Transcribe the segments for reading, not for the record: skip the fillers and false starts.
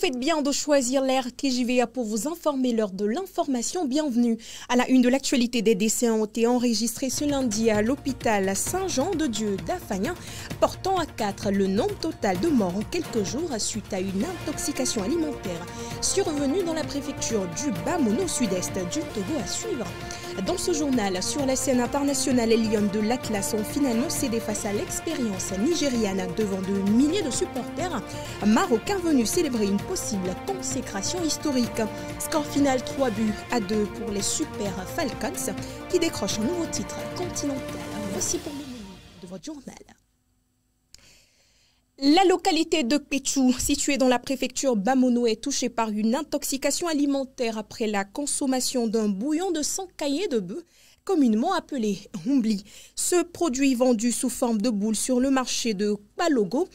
faites bien de choisir l'air TJVA pour vous informer lors de l'information. Bienvenue à la une de l'actualité. Des décès ont été enregistrés ce lundi à l'hôpital Saint-Jean-de-Dieu d'Afagnan, portant à 4 le nombre total de morts en quelques jours suite à une intoxication alimentaire survenue dans la préfecture du Bas-Mono, sud-est du Togo. À suivre dans ce journal. Sur la scène internationale, les Lions de l'Atlas ont finalement cédé face à l'expérience nigériane devant de milliers de supporters marocains venus célébrer une possible consécration historique. Score final 3-2 pour les Super Falcons qui décrochent un nouveau titre continental. Voici pour le menu de votre journal. La localité de Péchou, située dans la préfecture Bas-Mono, est touchée par une intoxication alimentaire après la consommation d'un bouillon de sang caillé de bœuf, communément appelé Humbli. Ce produit vendu sous forme de boule sur le marché de Balogo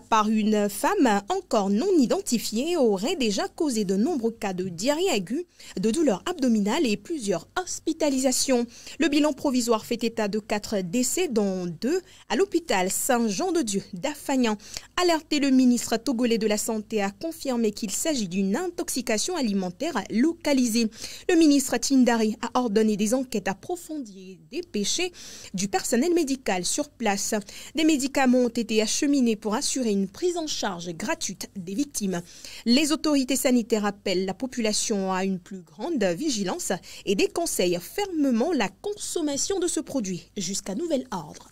par une femme encore non identifiée aurait déjà causé de nombreux cas de diarrhée aiguë, de douleurs abdominales et plusieurs hospitalisations. Le bilan provisoire fait état de 4 décès, dont 2 à l'hôpital Saint-Jean-de-Dieu d'Afagnan. Alerté, le ministre togolais de la Santé a confirmé qu'il s'agit d'une intoxication alimentaire localisée. Le ministre Tindari a ordonné des enquêtes approfondies et dépêchées du personnel médical sur place. Des médicaments ont été acheminés pour assurer une prise en charge gratuite des victimes. Les autorités sanitaires appellent la population à une plus grande vigilance et déconseillent fermement la consommation de ce produit jusqu'à nouvel ordre.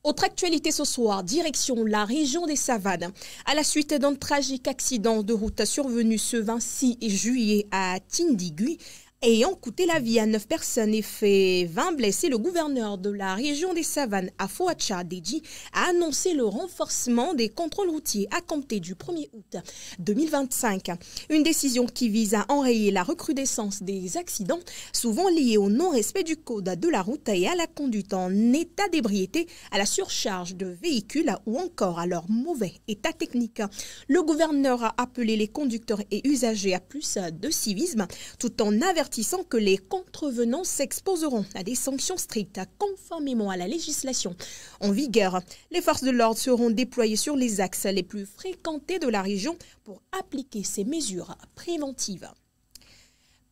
Autre actualité ce soir, direction la région des Savanes. À la suite d'un tragique accident de route survenu ce 26 juillet à Tindigui, ayant coûté la vie à 9 personnes et fait 20 blessés, le gouverneur de la région des Savanes, Afoacha Deji, a annoncé le renforcement des contrôles routiers à compter du 1er août 2025. Une décision qui vise à enrayer la recrudescence des accidents, souvent liés au non-respect du code de la route et à la conduite en état d'ébriété, à la surcharge de véhicules ou encore à leur mauvais état technique. Le gouverneur a appelé les conducteurs et usagers à plus de civisme, tout en avertissant que les contrevenants s'exposeront à des sanctions strictes conformément à la législation en vigueur. Les forces de l'ordre seront déployées sur les axes les plus fréquentés de la région pour appliquer ces mesures préventives.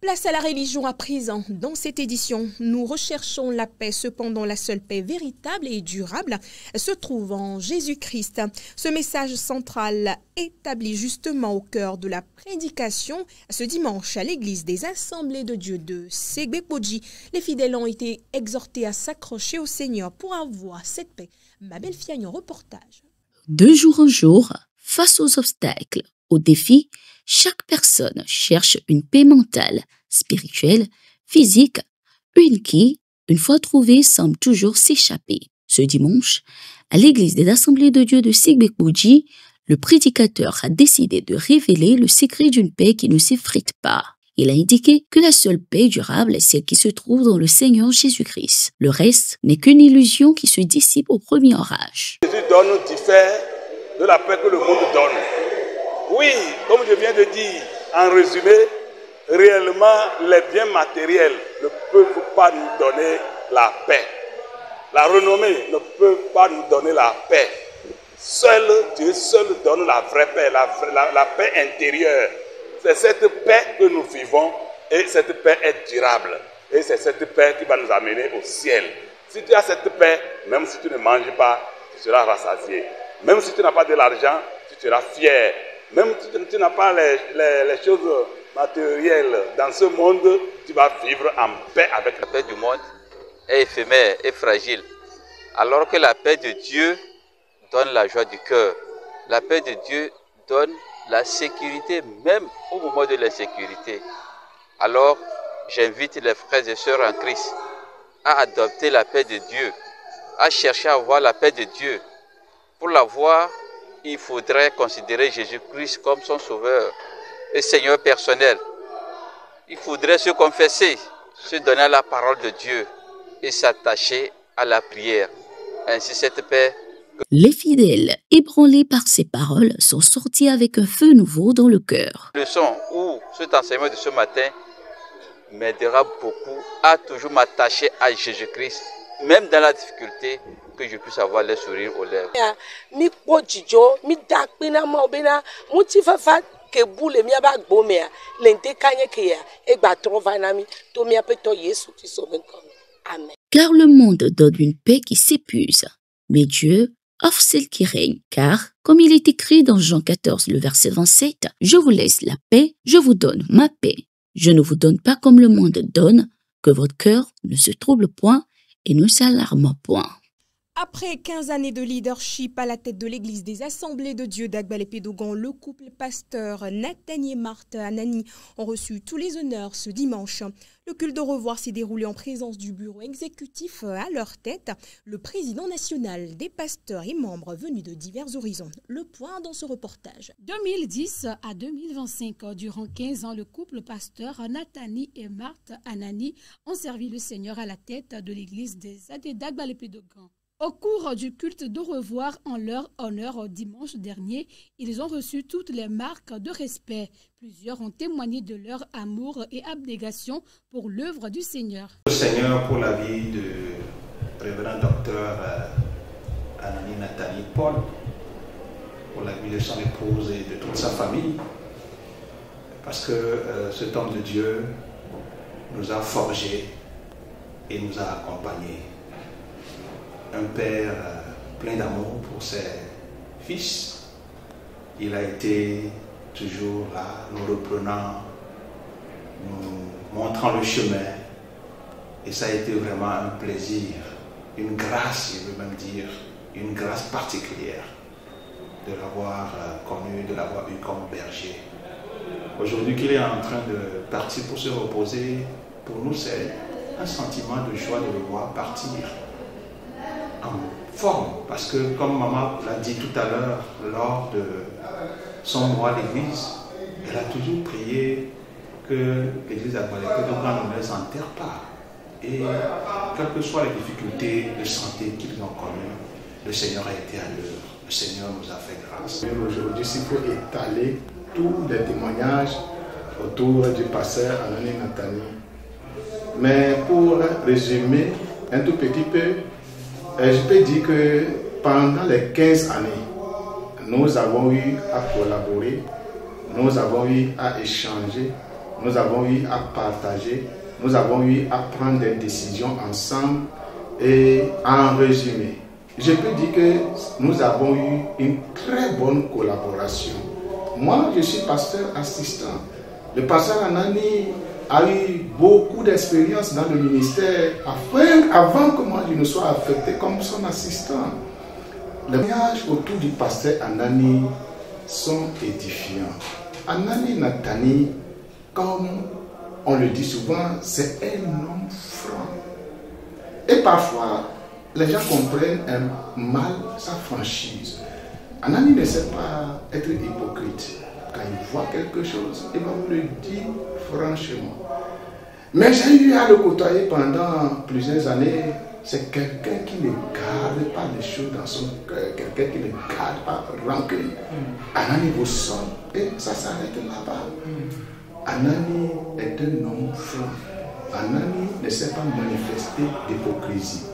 Place à la religion à présent. Dans cette édition, nous recherchons la paix. Cependant, la seule paix véritable et durable se trouve en Jésus-Christ. Ce message central établi justement au cœur de la prédication ce dimanche à l'église des Assemblées de Dieu de Segbekboji. Les fidèles ont été exhortés à s'accrocher au Seigneur pour avoir cette paix. Mabel Fiagnon, reportage. De jour en jour, face aux obstacles, aux défis, chaque personne cherche une paix mentale, spirituelle, physique, une qui, une fois trouvée, semble toujours s'échapper. Ce dimanche, à l'église des Assemblées de Dieu de Segbekboji, le prédicateur a décidé de révéler le secret d'une paix qui ne s'effrite pas. Il a indiqué que la seule paix durable est celle qui se trouve dans le Seigneur Jésus-Christ. Le reste n'est qu'une illusion qui se dissipe au premier orage. Jésus diffère de la paix que le monde donne. Oui, comme je viens de dire, en résumé, réellement, les biens matériels ne peuvent pas nous donner la paix. La renommée ne peut pas nous donner la paix. Seul Dieu seul donne la vraie paix, la paix intérieure. C'est cette paix que nous vivons et cette paix est durable. Et c'est cette paix qui va nous amener au ciel. Si tu as cette paix, même si tu ne manges pas, tu seras rassasié. Même si tu n'as pas de l'argent, tu seras fier. Même si tu n'as pas les choses matérielles dans ce monde, tu vas vivre en paix avec la paix du monde est éphémère et fragile. Alors que la paix de Dieu donne la joie du cœur. La paix de Dieu donne la sécurité, même au moment de l'insécurité. Alors, j'invite les frères et sœurs en Christ à adopter la paix de Dieu, à chercher à avoir la paix de Dieu. Pour l'avoir, il faudrait considérer Jésus-Christ comme son sauveur et Seigneur personnel. Il faudrait se confesser, se donner à la parole de Dieu et s'attacher à la prière. Ainsi, cette paix. Les fidèles, ébranlés par ces paroles, sont sortis avec un feu nouveau dans le cœur. Le leçon ou cet enseignement de ce matin m'aidera beaucoup à toujours m'attacher à Jésus-Christ, même dans la difficulté, que je puisse avoir les sourires aux lèvres. Car le monde donne une paix qui s'épuise, mais Dieu offre celle qui règne. Car, comme il est écrit dans Jean 14, le verset 27, « Je vous laisse la paix, je vous donne ma paix. Je ne vous donne pas comme le monde donne, que votre cœur ne se trouble point et ne s'alarme point. » Après 15 années de leadership à la tête de l'église des Assemblées de Dieu d'Agbalé-Pédogan, le couple pasteur Nathanie et Marthe Anani ont reçu tous les honneurs ce dimanche. Le culte de revoir s'est déroulé en présence du bureau exécutif à leur tête, le président national des pasteurs et membres venus de divers horizons. Le point dans ce reportage. 2010 à 2025, durant 15 ans, le couple pasteur Nathanie et Marthe Anani ont servi le Seigneur à la tête de l'église des Adé d'Agbalé-Pédogan. Au cours du culte de revoir en leur honneur dimanche dernier, ils ont reçu toutes les marques de respect. Plusieurs ont témoigné de leur amour et abnégation pour l'œuvre du Seigneur. Le Seigneur pour la vie de révérend docteur Anani Nathanie Paul, pour la vie de son épouse et de toute sa famille, parce que cet homme de Dieu nous a forgés et nous a accompagnés. Un père plein d'amour pour ses fils. Il a été toujours là, nous reprenant, nous montrant le chemin. Et ça a été vraiment un plaisir, une grâce, je veux même dire, une grâce particulière de l'avoir connu, de l'avoir eu comme berger. Aujourd'hui qu'il est en train de partir pour se reposer, pour nous c'est un sentiment de joie de le voir partir en forme, parce que comme maman l'a dit tout à l'heure, lors de son mois à l'église, elle a toujours prié que l'église d'Agbalé-Pédogan ne les enterre pas. Et quelles que soient les difficultés de santé qu'ils ont connues, le Seigneur a été à l'heure. Le Seigneur nous a fait grâce. Aujourd'hui, s'il faut étaler tous les témoignages autour du pasteur Anani Nathanie. Mais pour résumer un tout petit peu, je peux dire que pendant les 15 années, nous avons eu à collaborer, nous avons eu à échanger, nous avons eu à partager, nous avons eu à prendre des décisions ensemble. Et en résumé, je peux dire que nous avons eu une très bonne collaboration. Moi, je suis pasteur assistant. Le pasteur Anani a eu beaucoup d'expérience dans le ministère avant que moi je ne sois affecté comme son assistant. Les témoignages autour du pasteur Anani sont édifiants. Anani Nathanie, comme on le dit souvent, c'est un homme franc. Et parfois, les gens comprennent mal sa franchise. Anani ne sait pas être hypocrite. Quand il voit quelque chose, il va vous le dire franchement. Mais j'ai eu à le côtoyer pendant plusieurs années. C'est quelqu'un qui ne garde pas les choses dans son cœur, quelqu'un qui ne garde pas rancune. Anani vous sonne et ça s'arrête là-bas. Anani est un homme franc. Anani ne sait pas manifester d'hypocrisie.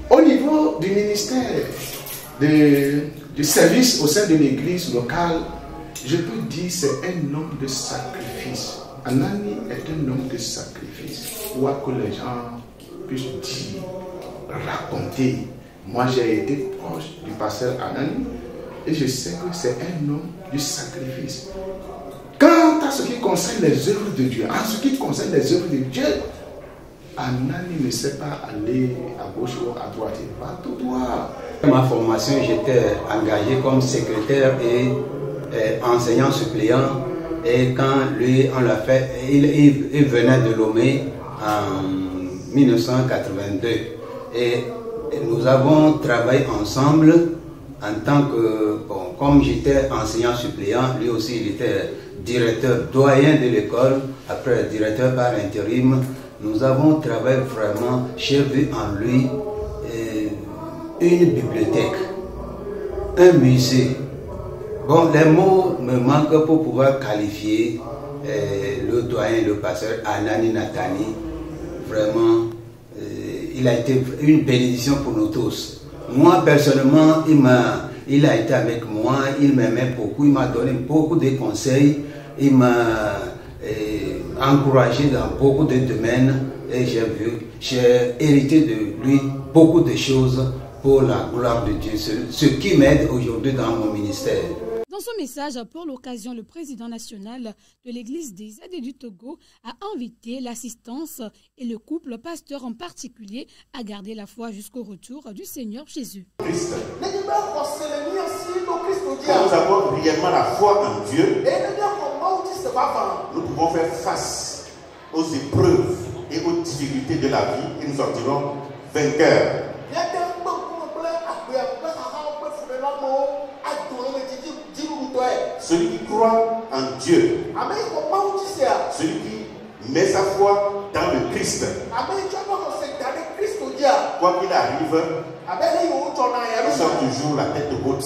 Au niveau du ministère, du service au sein de l'église locale, je peux dire c'est un homme de sacrifice. Anani est un homme de sacrifice. Quoi que les gens puissent dire, raconter. Moi j'ai été proche du pasteur Anani et je sais que c'est un homme du sacrifice. Quant à ce qui concerne les œuvres de Dieu, en ce qui concerne les œuvres de Dieu, Anani ne sait pas aller à gauche ou à droite, il va tout droit. Ma formation, j'étais engagé comme secrétaire et enseignant suppléant. Et quand lui, on l'a fait, il venait de Lomé en 1982. Et nous avons travaillé ensemble en tant que, bon, comme j'étais enseignant suppléant, lui aussi il était directeur doyen de l'école, après directeur par intérim. Nous avons travaillé vraiment, j'ai vu en lui une bibliothèque, un musée. Bon, les mots me manquent pour pouvoir qualifier le doyen, le pasteur Anani Nathanie. Vraiment, il a été une bénédiction pour nous tous. Moi, personnellement, il a été avec moi, il m'aimait beaucoup, il m'a donné beaucoup de conseils, il m'a encouragé dans beaucoup de domaines et j'ai hérité de lui beaucoup de choses pour la gloire de Dieu, ce qui m'aide aujourd'hui dans mon ministère. Dans son message pour l'occasion, le président national de l'Église des Aidés du Togo a invité l'assistance et le couple pasteur en particulier à garder la foi jusqu'au retour du Seigneur Jésus. Christ. Quand nous avons réellement la foi en Dieu, nous pouvons faire face aux épreuves et aux difficultés de la vie et nous sortirons vainqueurs. Celui qui croit en Dieu, celui qui met sa foi dans le Christ, quoi qu'il arrive, nous sommes toujours la tête haute.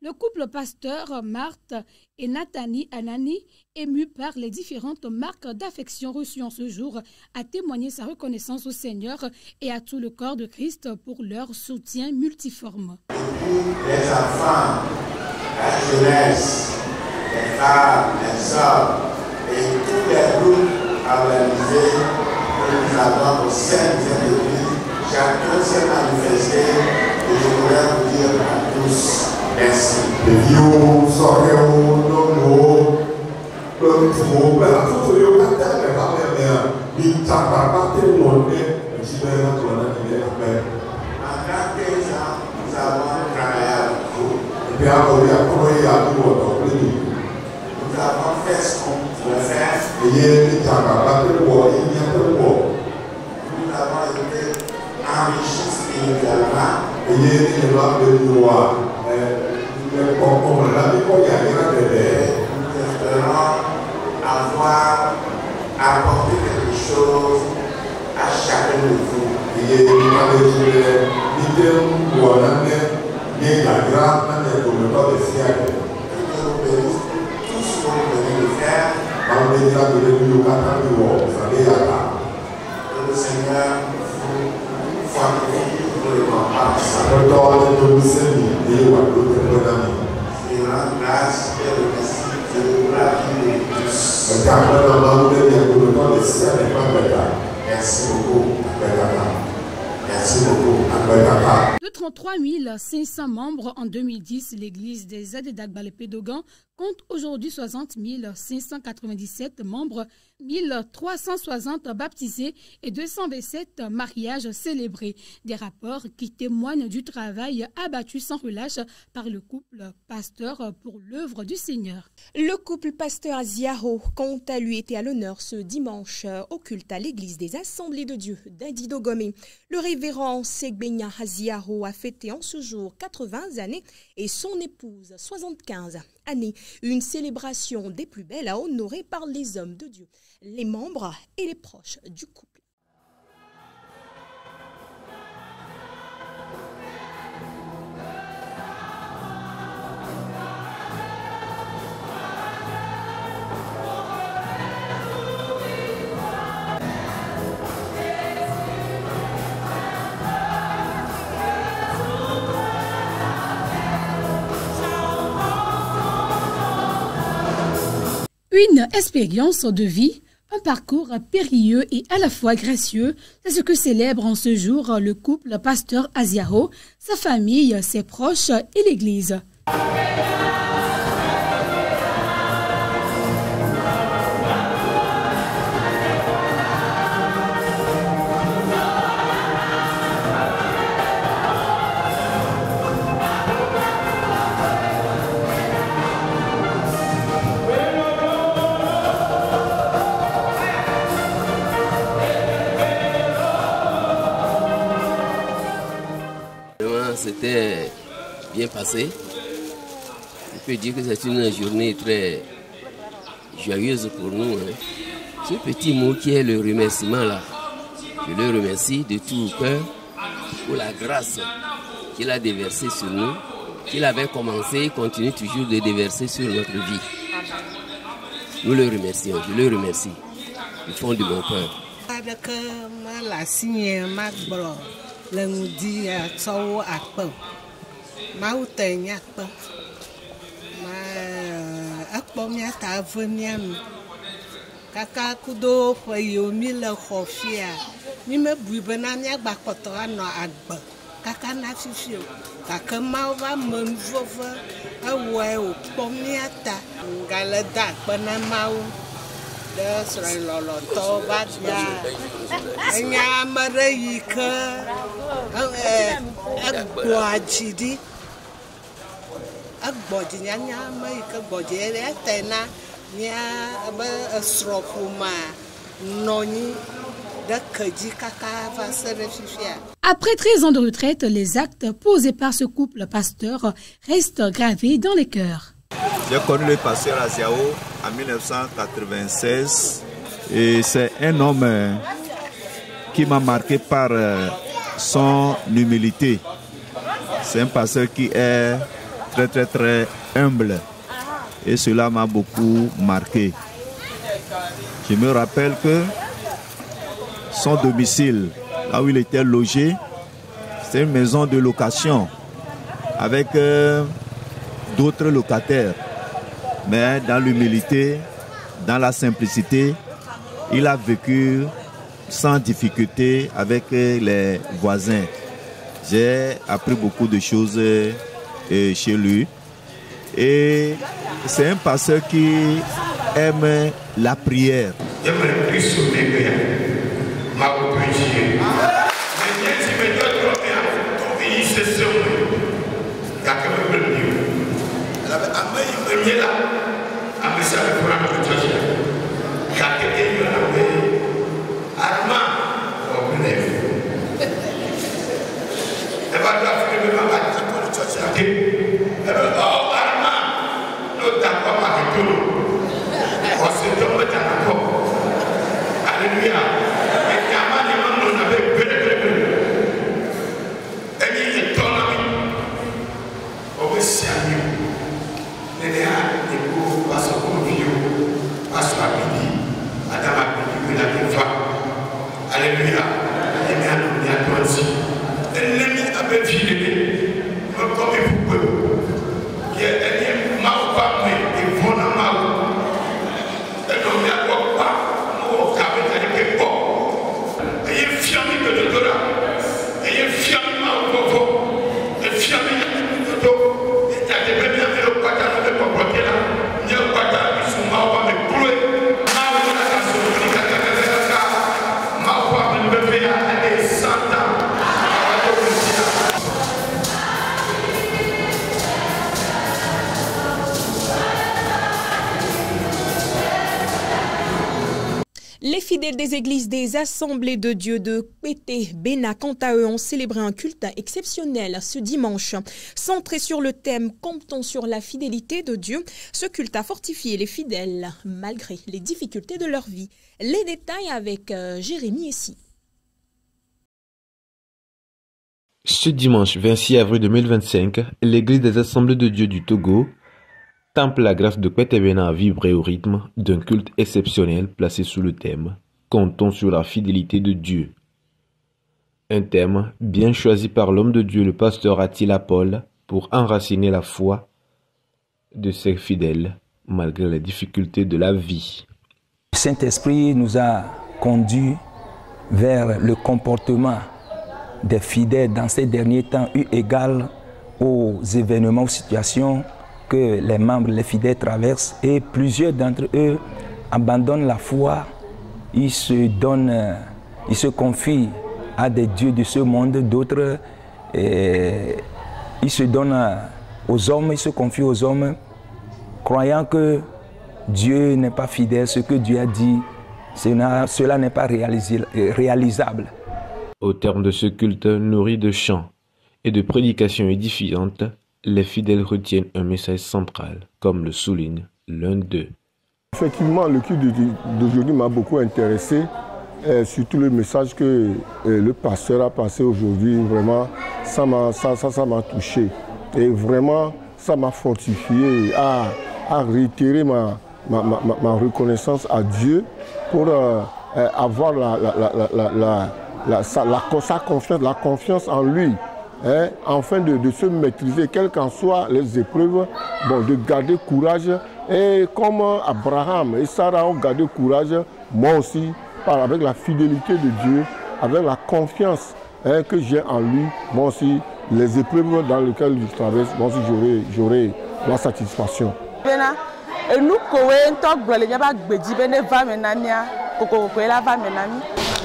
Le couple pasteur Marthe et Nathanie Anani, ému par les différentes marques d'affection reçues en ce jour, a témoigné sa reconnaissance au Seigneur et à tout le corps de Christ pour leur soutien multiforme. Les enfants, la jeunesse, les femmes, les hommes et tous les groupes organisés que nous avons au sein de cette église, chacun s'est manifesté et je voudrais vous dire à tous merci. Nous avons travaillé avec vous. Nous avons fait ce qu'on pouvait faire. Nous avons été enrichis spirituellement. Nous espérons avoir apporté quelque chose à chacun de vous. Que Dieu vous bénisse tout ce que vous venez de faire. Que le Seigneur vous fortifie pour le combat. Je rends grâce et remercie Dieu pour la vie de tous. Merci beaucoup. Merci beaucoup. De 33 500 membres en 2010, l'Église des Aidés d'Agbalé-Pédogan compte aujourd'hui 60 597 membres, 1360 baptisés et 227 mariages célébrés. Des rapports qui témoignent du travail abattu sans relâche par le couple pasteur pour l'œuvre du Seigneur. Le couple pasteur Aziaho, quant à lui, était à l'honneur ce dimanche au culte à l'église des Assemblées de Dieu d'Indidogomé. Le révérend Segbenya Aziaho a fêté en ce jour 80 années et son épouse 75 années. Une célébration des plus belles à honorer par les hommes de Dieu, les membres et les proches du couple. Une expérience de vie, un parcours périlleux et à la fois gracieux, c'est ce que célèbre en ce jour le couple pasteur Aziaho, sa famille, ses proches et l'Église. C'était bien passé. Je peux dire que c'est une journée très joyeuse pour nous. Ce petit mot qui est le remerciement là, je le remercie de tout cœur pour la grâce qu'il a déversée sur nous, qu'il avait commencé et continue toujours de déverser sur notre vie. Nous le remercions, je le remercie du fond de mon cœur. L'engudi sau akpa. Mau tenya akpa. Ma akpa mia ta veniam. Kaka kudo fayo mi le khofia. Mi me bui benania gba koto ano agba. Kaka na fifio. Kaka mau va menvova. Awe o pomia ta. Ngale da bana mau. De srai lolo to badia. Enya mare yika. Agboajidi. Agboji nya mai ka boji tena. Après 13 ans de retraite, les actes posés par ce couple pasteur restent gravés dans les cœurs. J'ai connu le pasteur Aziao en 1996 et c'est un homme qui m'a marqué par son humilité. C'est un pasteur qui est très humble. Et cela m'a beaucoup marqué. Je me rappelle que son domicile, là où il était logé, c'est une maison de location avec d'autres locataires. Mais dans l'humilité, dans la simplicité, il a vécu sans difficulté avec les voisins. J'ai appris beaucoup de choses chez lui. Et c'est un pasteur qui aime la prière. Les fidèles des églises des Assemblées de Dieu de Pété Béna, quant à eux, ont célébré un culte exceptionnel ce dimanche. Centré sur le thème « Comptons sur la fidélité de Dieu », ce culte a fortifié les fidèles malgré les difficultés de leur vie. Les détails avec Jérémy Essi. Ce dimanche 26 avril 2025, l'église des Assemblées de Dieu du Togo, Temple la grâce de Pété Béna a vibré au rythme d'un culte exceptionnel placé sous le thème « Comptons sur la fidélité de Dieu ». Un thème bien choisi par l'homme de Dieu, le pasteur Attila Paul, pour enraciner la foi de ses fidèles malgré les difficultés de la vie. Le Saint-Esprit nous a conduits vers le comportement des fidèles dans ces derniers temps eu égale aux événements, aux situations que les membres, les fidèles traversent, et plusieurs d'entre eux abandonnent la foi, ils se confient à des dieux de ce monde, d'autres ils se donnent aux hommes, ils se confient aux hommes, croyant que Dieu n'est pas fidèle, ce que Dieu a dit, cela n'est pas réalisable. Au terme de ce culte nourri de chants et de prédications édifiantes, les fidèles retiennent un message central, comme le souligne l'un d'eux. Effectivement, le culte d'aujourd'hui m'a beaucoup intéressé, surtout le message que le pasteur a passé aujourd'hui. Vraiment, ça m'a touché. Et vraiment, ça m'a fortifié à réitérer ma reconnaissance à Dieu pour avoir sa confiance, la confiance en lui, hein, afin de se maîtriser, quelles qu'en soient les épreuves, bon, de garder courage. Et comme Abraham et Sarah ont gardé courage, moi aussi, avec la fidélité de Dieu, avec la confiance, hein, que j'ai en lui, moi aussi, les épreuves dans lesquelles je traverse, moi aussi j'aurai la satisfaction. Et nous,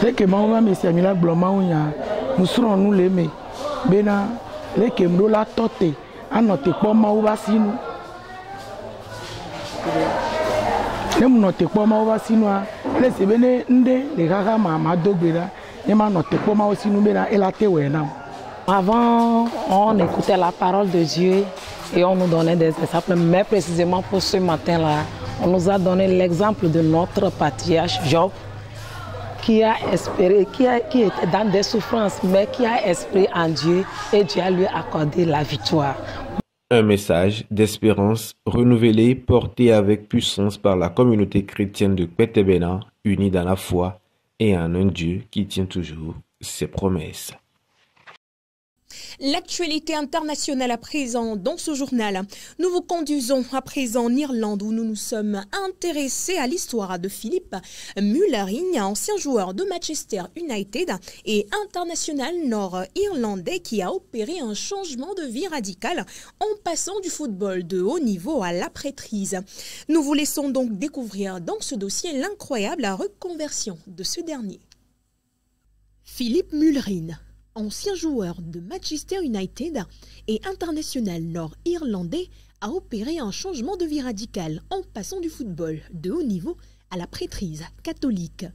les que maman me s'est mis là blomaunia nous serons nous les mais bena les que me la tote à notre pomme ou basino les notre pomme ou basino les c'est bene ndé les gaga mama dogbera et ma notre pomme aussi nous bena et la tewena. Avant on écoutait la parole de Dieu et on nous donnait des exemples, mais précisément pour ce matin-là on nous a donné l'exemple de notre patriarche Job, qui a espéré, qui était dans des souffrances, mais qui a espéré en Dieu et Dieu a lui accordé la victoire. Un message d'espérance renouvelé, porté avec puissance par la communauté chrétienne de Kwetebena, unie dans la foi et en un Dieu qui tient toujours ses promesses. L'actualité internationale à présent dans ce journal. Nous vous conduisons à présent en Irlande où nous nous sommes intéressés à l'histoire de Philippe Mullerin, ancien joueur de Manchester United et international nord-irlandais qui a opéré un changement de vie radical en passant du football de haut niveau à la prêtrise. Nous vous laissons donc découvrir dans ce dossier l'incroyable reconversion de ce dernier. Philippe Mullerin, ancien joueur de Manchester United et international nord-irlandais, a opéré un changement de vie radical en passant du football de haut niveau à la prêtrise catholique.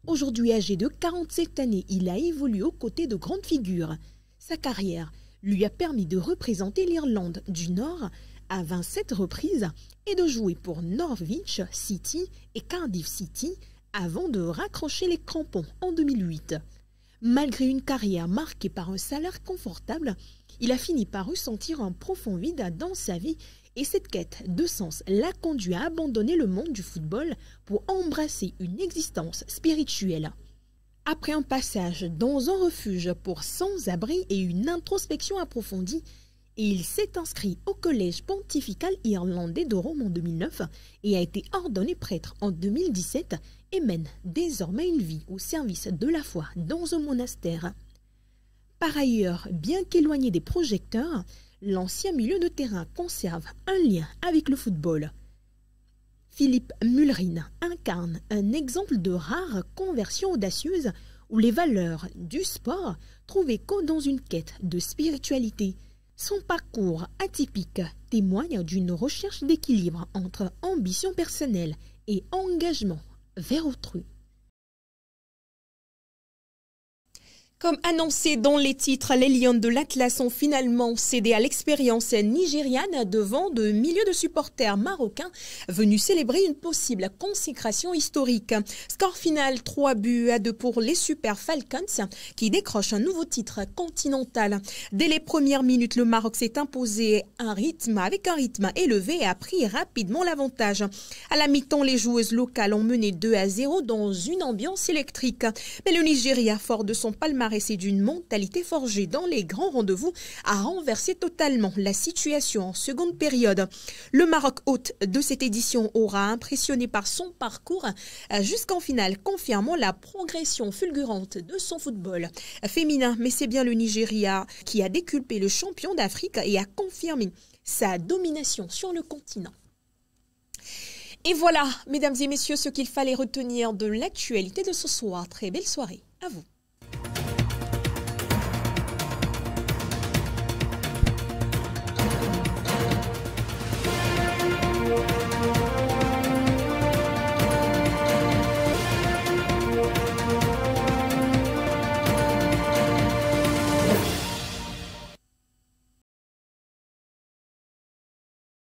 Aujourd'hui âgé de 47 années, il a évolué aux côtés de grandes figures. Sa carrière lui a permis de représenter l'Irlande du Nord à 27 reprises et de jouer pour Norwich City et Cardiff City avant de raccrocher les crampons en 2008. Malgré une carrière marquée par un salaire confortable, il a fini par ressentir un profond vide dans sa vie et cette quête de sens l'a conduit à abandonner le monde du football pour embrasser une existence spirituelle. Après un passage dans un refuge pour sans-abri et une introspection approfondie, il s'est inscrit au collège pontifical irlandais de Rome en 2009 et a été ordonné prêtre en 2017 et mène désormais une vie au service de la foi dans un monastère. Par ailleurs, bien qu'éloigné des projecteurs, l'ancien milieu de terrain conserve un lien avec le football. Philippe Mullerin incarne un exemple de rare conversion audacieuse où les valeurs du sport trouvent écho dans une quête de spiritualité. Son parcours atypique témoigne d'une recherche d'équilibre entre ambition personnelle et engagement vers autrui. Comme annoncé dans les titres, les Lions de l'Atlas ont finalement cédé à l'expérience nigériane devant de milliers de supporters marocains venus célébrer une possible consécration historique. Score final 3-2 pour les Super Falcons qui décrochent un nouveau titre continental. Dès les premières minutes, le Maroc s'est imposé avec un rythme élevé et a pris rapidement l'avantage. À la mi-temps, les joueuses locales ont mené 2-0 dans une ambiance électrique. Mais le Nigeria, fort de son palmarès et d'une mentalité forgée dans les grands rendez-vous, a renversé totalement la situation en seconde période. Le Maroc, hôte de cette édition, aura impressionné par son parcours jusqu'en finale, confirmant la progression fulgurante de son football féminin. Mais c'est bien le Nigeria qui a déculpé le champion d'Afrique et a confirmé sa domination sur le continent. Et voilà, mesdames et messieurs, ce qu'il fallait retenir de l'actualité de ce soir. Très belle soirée à vous.